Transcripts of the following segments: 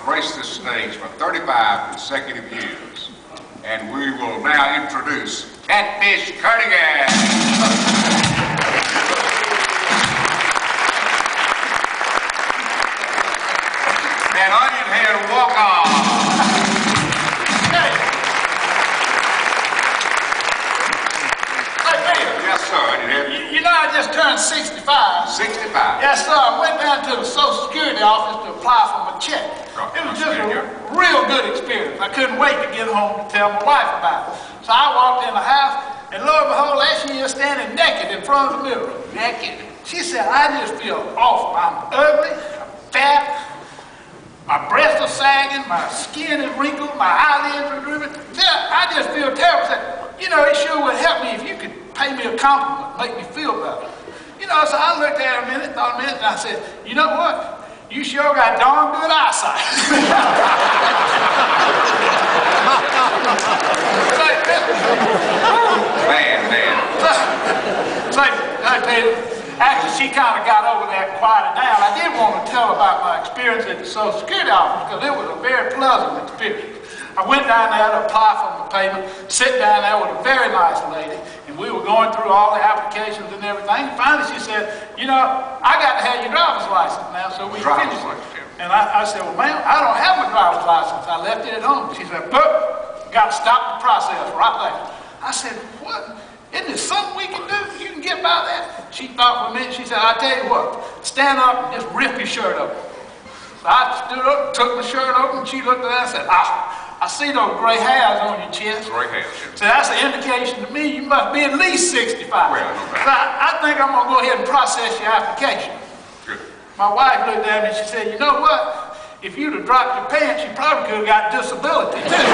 graced this stage for 35 consecutive years. And we will now introduce Catfish Cardigan. And Onion Head Walk-On. Yes, sir. You know, I just turned 65. 65? Yes, sir. I went down to the Social Security office to apply for my check. It was just a real good experience. I couldn't wait to get home to tell my wife about it. So I walked in the house, and lo and behold, there she is standing naked in front of the mirror. Naked. She said, I just feel awful. I'm ugly, I'm fat, my breasts are sagging, my skin is wrinkled, my eyelids are drooping. I just feel terrible. I said, you know, it sure would help me if you could pay me a compliment, make me feel better. You know, so I looked at her a minute, thought a minute, and I said, you know what? You sure got darn good eyesight. Man. After she kind of got over that and quieted down, I did want to tell about my experience at the Social Security office because it was a very pleasant experience. I went down there to apply for my payment, sit down there with a very nice lady, and we were going through all the applications and everything. And finally she said, you know, I got to have your driver's license now, so we can finish it. And I said, well, ma'am, I don't have my driver's license. I left it at home. She said, but you got to stop the process right there. I said, what? Isn't there something we can do? You can get by that? She thought for a minute. She said, I'll tell you what, stand up and just rip your shirt open. So I stood up, took my shirt open, and she looked at that and said, I see those gray hairs on your chest. Gray hairs, yeah. So that's an indication to me you must be at least 65. Well, no so I think I'm going to go ahead and process your application. Good. My wife looked at me and she said, you know what? If you'd have dropped your pants, you probably could have got disability too.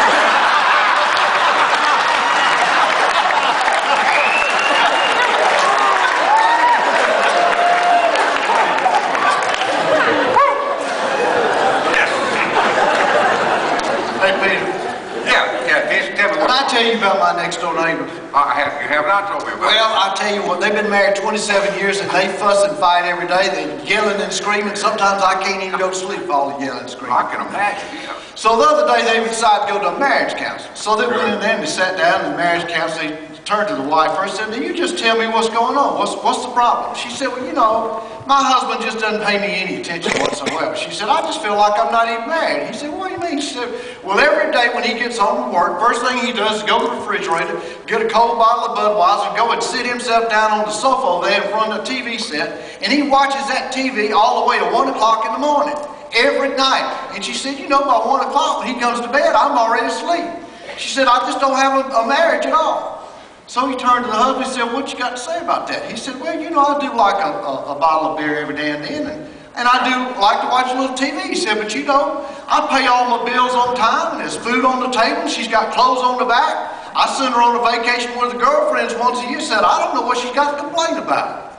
Tell you about my next door neighbor. You have not told me about it. Well, I'll tell you what, they've been married 27 years and they fuss and fight every day. They're yelling and screaming. Sometimes I can't even go to sleep for all the yelling and screaming. I can imagine, yeah. So the other day they decided to go to a marriage council. So they went in there and they sat down in the marriage council. They turned to the wife first and said, now you just tell me what's going on. What's the problem? She said, well, you know, my husband just doesn't pay me any attention whatsoever. She said, I just feel like I'm not even married. He said, what do you mean? She said, well, every day when he gets home from work, first thing he does is go to the refrigerator, get a cold bottle of Budweiser, go and sit himself down on the sofa over there in front of the TV set, and he watches that TV all the way to 1 o'clock in the morning, every night. And she said, you know, by 1 o'clock when he comes to bed, I'm already asleep. She said, I just don't have a marriage at all. So he turned to the husband and said, what you got to say about that? He said, well, you know, I do like a bottle of beer every day and then, and I do like to watch a little TV. He said, but you know, I pay all my bills on time, and there's food on the table, and she's got clothes on the back. I send her on a vacation with the girlfriends once a year. Said, I don't know what she's got to complain about.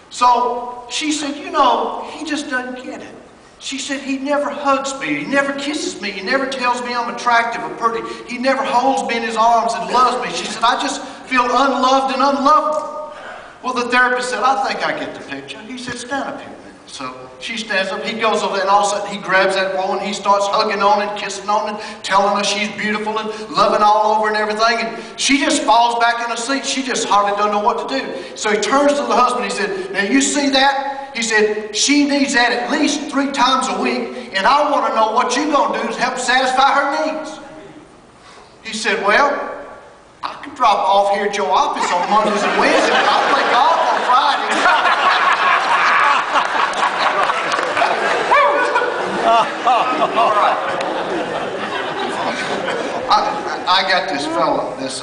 So she said, you know, he just doesn't get it. She said, he never hugs me, he never kisses me, he never tells me I'm attractive or pretty, he never holds me in his arms and loves me. She said, I just feel unloved and unlovable. Well, the therapist said, I think I get the picture. He said, stand up here. So she stands up, he goes over there, and all of a sudden he grabs that woman, he starts hugging on and kissing on and telling her she's beautiful and loving all over and everything, and she just falls back in her seat. She just hardly doesn't know what to do. So he turns to the husband, he said, now you see that? He said, she needs that at least 3 times a week, and I want to know what you're going to do to help satisfy her needs. He said, well, I could drop off here at your office on Mondays and Wednesdays, but I'll play golf on Friday. All right. I got this fella, this